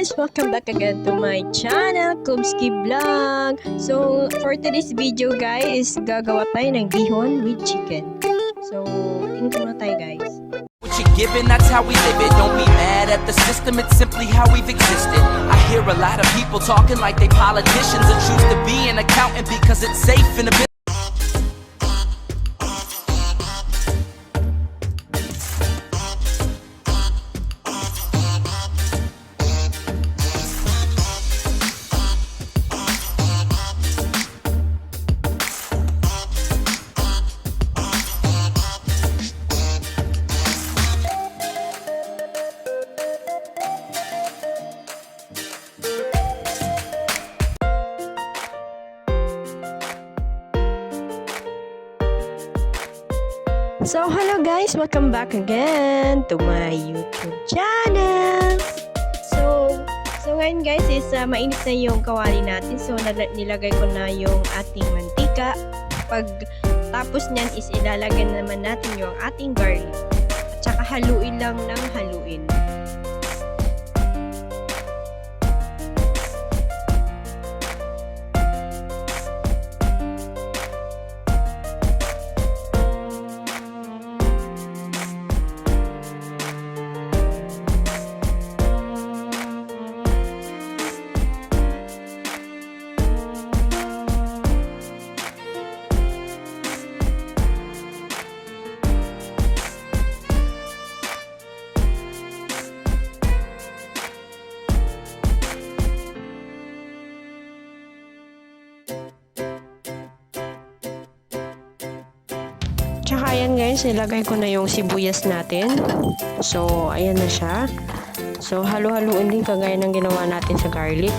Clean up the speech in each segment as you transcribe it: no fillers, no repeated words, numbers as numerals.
guys! Welcome back again to my channel, Kumski Vlog. So, for today's video guys, gagawa tayo ng bihon with chicken. So, tingnan muna tayo guys. What you're given, that's how we live it. Don't be mad at the system, it's simply how we've existed. I hear a lot of people talking like they politicians and choose to be an accountant because it's safe in a bit. So, hello guys! Welcome back again to my YouTube channel! So ngayon guys is mainit na yung kawali natin. So, nilagay ko na yung ating mantika. Pag tapos niyan is ilalagay naman natin yung ating garlic. At saka haluin lang ng haluin. Tsaka ayan guys, nilagay ko na yung sibuyas natin. So, ayan na siya. So, halo-haluin din kagaya ng ginawa natin sa garlic.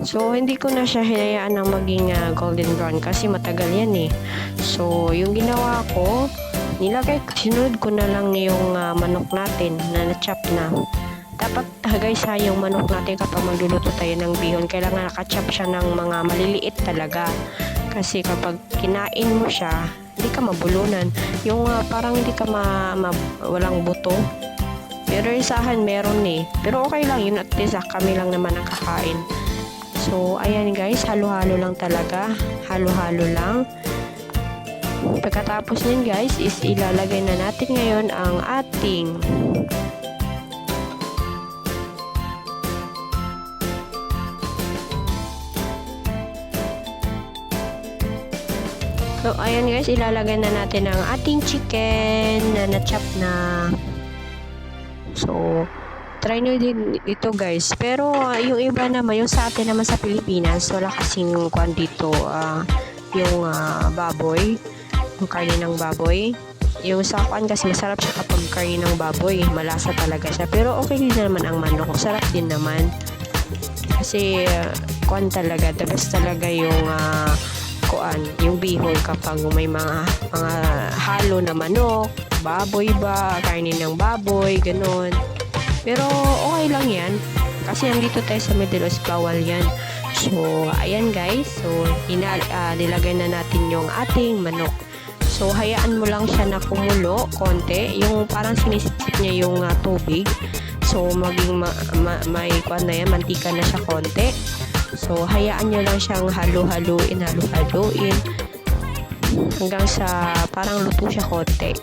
So, hindi ko na siya hinayaan ng maging golden brown kasi matagal yan eh. So, yung ginawa ko, sinunod ko na lang yung manok natin na na-chop na. Dapat guys yung manok natin kapag magluluto tayo ng bihon, kailangan nakachop siya ng mga maliliit talaga. Kasi kapag kinain mo siya, hindi ka mabulunan. Yung parang hindi ka walang buto. Pero yung sahan meron eh. Pero okay lang yun, at least kami lang naman ang kakain. So ayan guys, halo-halo lang talaga. Halo-halo lang. Pagkatapos nyan guys is ilalagay na natin ngayon ang ating So, ayan guys, ilalagay na natin ang ating chicken na na-chop na. So, try nyo din ito guys. Pero, yung iba naman, yung sa atin naman sa Pilipinas, wala kasing kwan dito, yung baboy, yung karne ng baboy. Yung sa kwan kasi masarap siya kapag karne ng baboy. Malasa talaga siya. Pero, okay din naman ang manok. Sarap din naman. Kasi, kwan talaga, the best talaga yung bihon kapag may mga halo na manok, baboy ba, karne ng baboy, ganon. Pero okay lang yan kasi nandito tayo sa Middle East, bawal yan. So ayan guys, so nilagay na natin yung ating manok. So hayaan mo lang siya na kumulo konti, yung parang sinisip niya yung tubig. So maging may kwan na yan, mantika na siya konti. So, hayaan nyo lang siyang halo-haluin hanggang sa parang luto siya konti.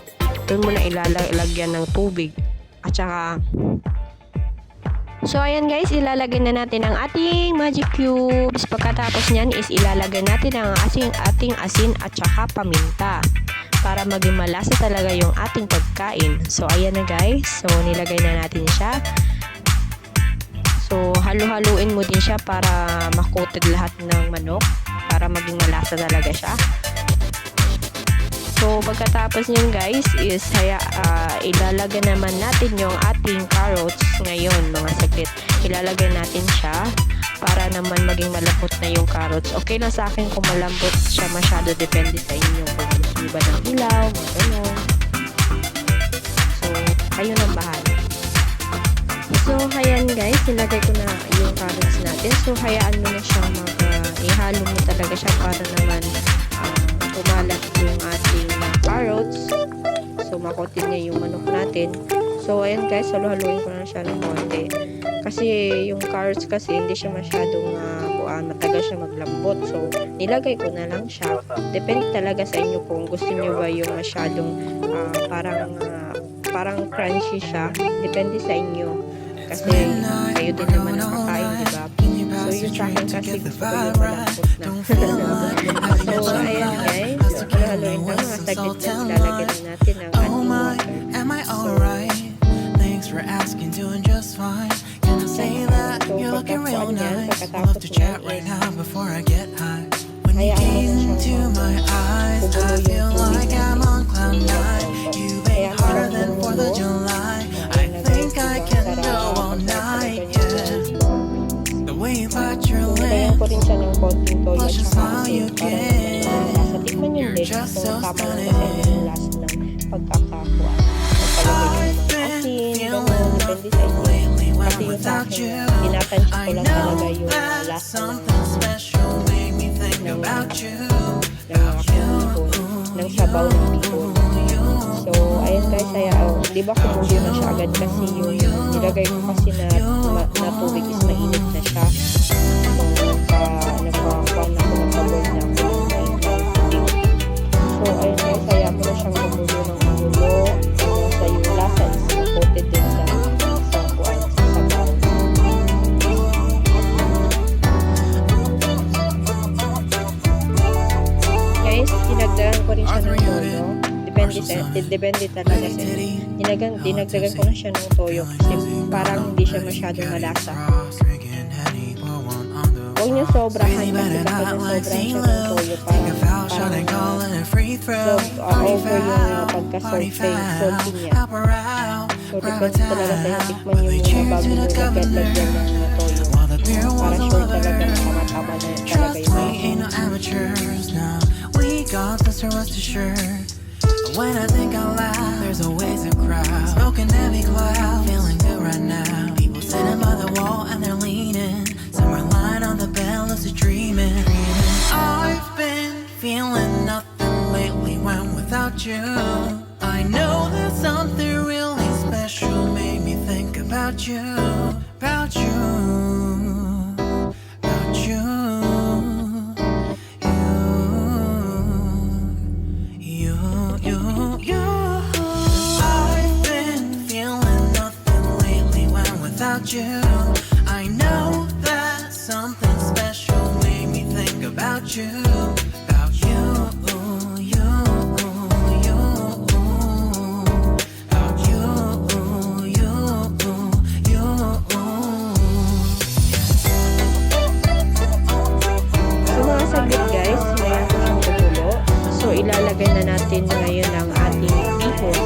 Doon mo na ilalagyan ng tubig. At saka, so ayan guys, ilalagay na natin ang ating magic cubes. Pagkatapos nyan is ilalagay natin ang ating asin at saka paminta para maging malasa talaga yung ating pagkain. So, ayan na guys. So, nilagay na natin siya. So, halo-haluin mo din siya para makoted lahat ng manok para maging malasa talaga siya. So, pagkatapos nyo guys is ilalagay naman natin yung ating carrots ngayon, mga saglit. Ilalagay natin siya para naman maging malambot na yung carrots. Okay lang sa akin kung malambot siya masyado, depende sa inyo kung gusto nyo ba ng ilaw, gano'n. So, kayo nang bahala. So, ayan guys, nilagay ko na yung carrots natin. So, hayaan mo na siyang ihalo mo talaga siya para naman umalat yung ating carrots. So, makotin niya yung manok natin. So, ayan guys, halu-haluin ko na siya ng konti. Kasi yung carrots kasi hindi siya masyadong matagal siya maglambot. So, nilagay ko na lang siya. Depende talaga sa inyo kung gusto niyo ba yung masyadong parang crunchy siya. Depende sa inyo. Kasi kayo din naman ang kakain, diba? So, yung sa akin kasi gusto ko yung malambot na. So, ayan guys. Halu-haluin lang. Mga saglit lang lalagyan natin ang ating water. For asking, doing just fine. Can I say that you're looking real nice? We'll have to chat right now before I get high. When you gaze into my eyes, I feel like I'm on cloud nine. You ain't harder than 4th of July. I think I can go all night, yeah. The way you bite your Lagyan ko lips, rin siya ng konting toyo at blush and saka smile you asin para give. sa tikman yung You're din just kung so tama lang stunning. kasi yung last ng pagkakakuha. Pagkalagay ng mga asin, gano'n, depende sa inyo. Kasi yung sa akin, tinatansya ko lang talaga yung last Something special made me think about you. ng sabaw ng bihon. So, ayun guys, di ba kumulo na siya agad kasi yung nilagay ko kasi na tubig is mainit na siya. So, nagkakakuha na ako ng baboy na ako ng mainit na tubig. So, ayun guys, kaya mo na siyang kumulo ng kumulo. Sa yung lasa is coated din sa kuwan sa sabaw. Guys, dinagdagan ko rin siya ng toyo. Depende talaga sa inyo. Dinagdagan ko na siya ng toyo kasi parang hindi siya masyadong malasa. Huwag niyo sobrahan kasi kapag nasobrahan siya ng toyo parang over yung pagka-salty niya. So, depende talaga sa inyo. Tikman niyo muna bago nyo lagyan ng toyo. Para sure talaga na tama-tama na talaga yung got this, so rest assured. When I think out loud, there's always a crowd. Smoking heavy cloud, feeling good right now. People sitting by the wall and they're leaning. Some are lying on the bed, lucid dreaming. I've been feeling nothing lately when without you. I know that something really special made me think about you, about you, about you. You. I know that something special made me think about you, about you, you, you, about you, you, you. So mga saglit guys, ngayon ko siyang kumulo. So ilalagay na natin ngayon ang ating bihon.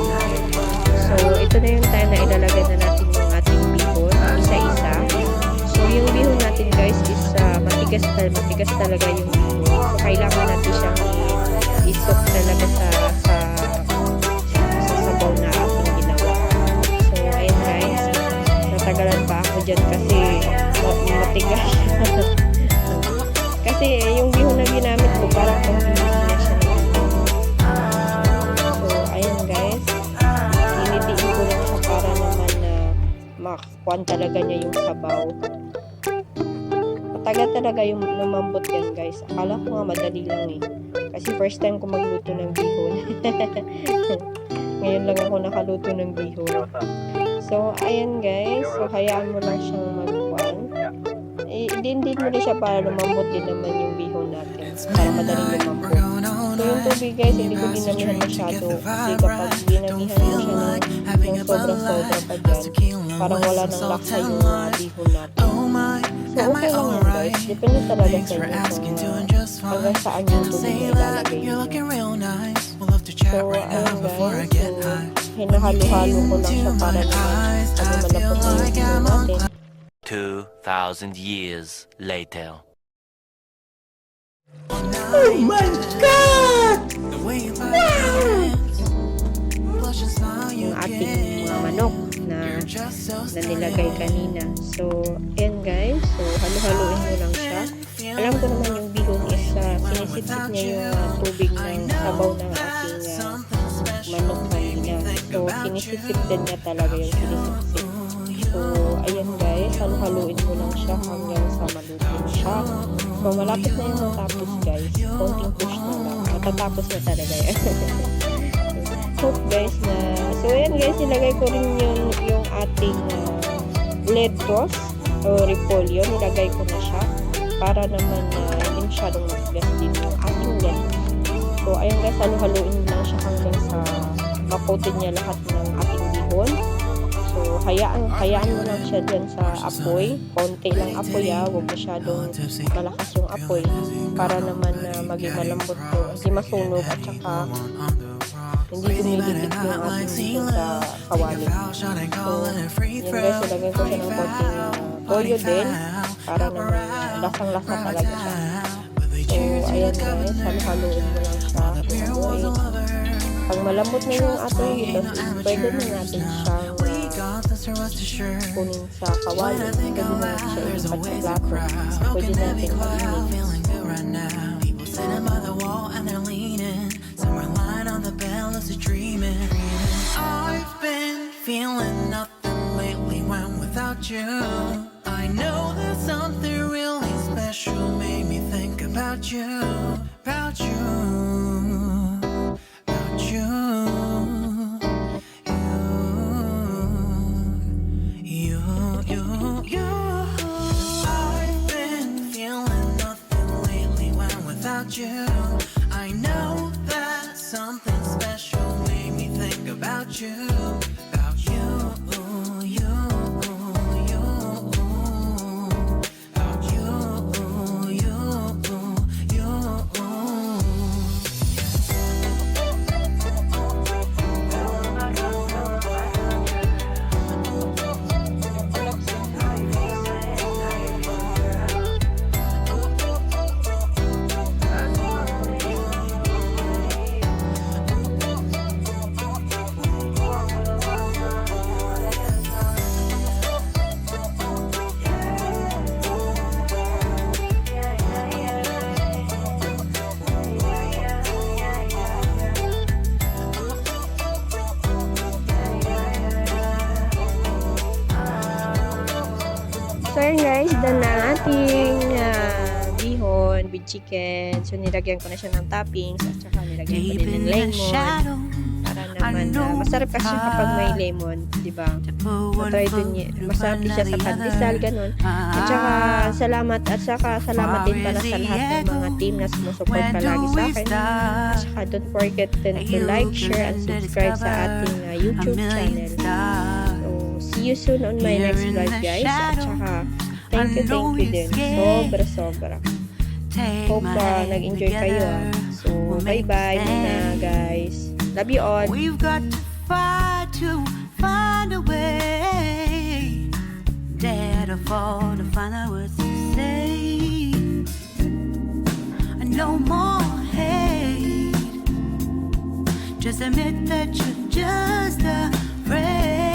So ito na yung time na ilalagay na natin yung ating bihon isa-isa. So yung bihon natin guys is matigas talaga yung bihon. So kailangan natin siyang isok talaga sa sabaw na ating ginawa. So ayun guys, natagalan pa ako dyan kasi matigas siya. Kasi yung bihon na ginamit ko parang pang-init na siya. So ayun guys, initiin ko lang siya para naman na makakuan talaga niya yung sabaw. Matagal talaga yung lumambot yan guys. Akala ko nga madali lang eh. Kasi first time ko magluto ng bihon. Ngayon lang ako nakaluto ng bihon. So ayan guys. So hayaan mo lang siyang magkuan. Din mo rin siya para lumambot din naman yung bihon natin. Para madaling lumambot. So yung tubig guys, hindi ko dinamihan masyado. Kasi kapag dinamihan mo siya ng sobra-sobra pa dyan, parang wala nang laksa yung bihon natin. So okay lang yan guys. Depende talaga sa inyo kung hanggang saan yung tubig na ilalagay nyo. So ayun guys, so hinahalo-halo ko lang siya para naman malapot na yung bihon natin. 2,000 years later. Oh my God! Yung ating mga manok na nilagay kanina. So, ayan guys. So, halo-haloin mo lang siya. Alam ko naman yung bihon is sinisip niya yung tubig ng sabaw ng ating manok kanina. So, sinisip din niya talaga yung sinisip. So, ayan guys, haluin mo lang siya hanggang sa maluto na siya. So, malapit na yung matapos guys. Konting push na lang. Matatapos na talaga yan. Hope guys na... So, ayan guys, ilagay ko rin yung ating lettuce o repolyo. Nilagay ko na siya para naman hindi masyadong mag-gas din yung ating lettuce. So, ayan guys, haluin lang siya hanggang sa makotin niya lahat ng ating bihon. So, hayaan mo lang siya dyan sa apoy. Konti lang apoy huwag masyadong malakas yung apoy para naman maging malambot to, hindi masunog at saka hindi dumidikit yung ating bihon sa kawali. So, yun guys, ilagay ko siya ng konting toyo din para naman lasang-lasa talaga siya. So, ayan guys, haluin mo lang siya. Pag malambot na yung ating ito, pwede na natin siyang kunin sa kawali. Pwede na natin siya ilipat sa plato. Pwede natin I've been feeling nothing lately when without you. I know that something really special made me think about you, about you, about you, you. I've been feeling nothing lately when without you. I know that something special made me think about you, about you, you. So, ayan guys, done na ang ating bihon with chicken. So, nilagyan ko na siya ng toppings at saka nilagyan ko din ng lemon. Para naman, masarap kasi kapag may lemon, di ba? Matry din niya. Masarap din siya sa pandesal, ganun. At saka, salamat din pala sa lahat ng mga team na sumusuport palagi sa akin. At saka, don't forget to like, share, and subscribe sa ating YouTube channel. See you soon on my next vlog guys. At saka, thank you din. Sobra. Hope nag-enjoy kayo. So, bye-bye muna guys. Love you all. We've got to fight to find a way. Dare to fall to find out what to say. No more hate. Just admit that you're just afraid.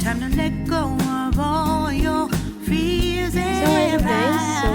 Time to let go of all your fears and So, ayun guys. So,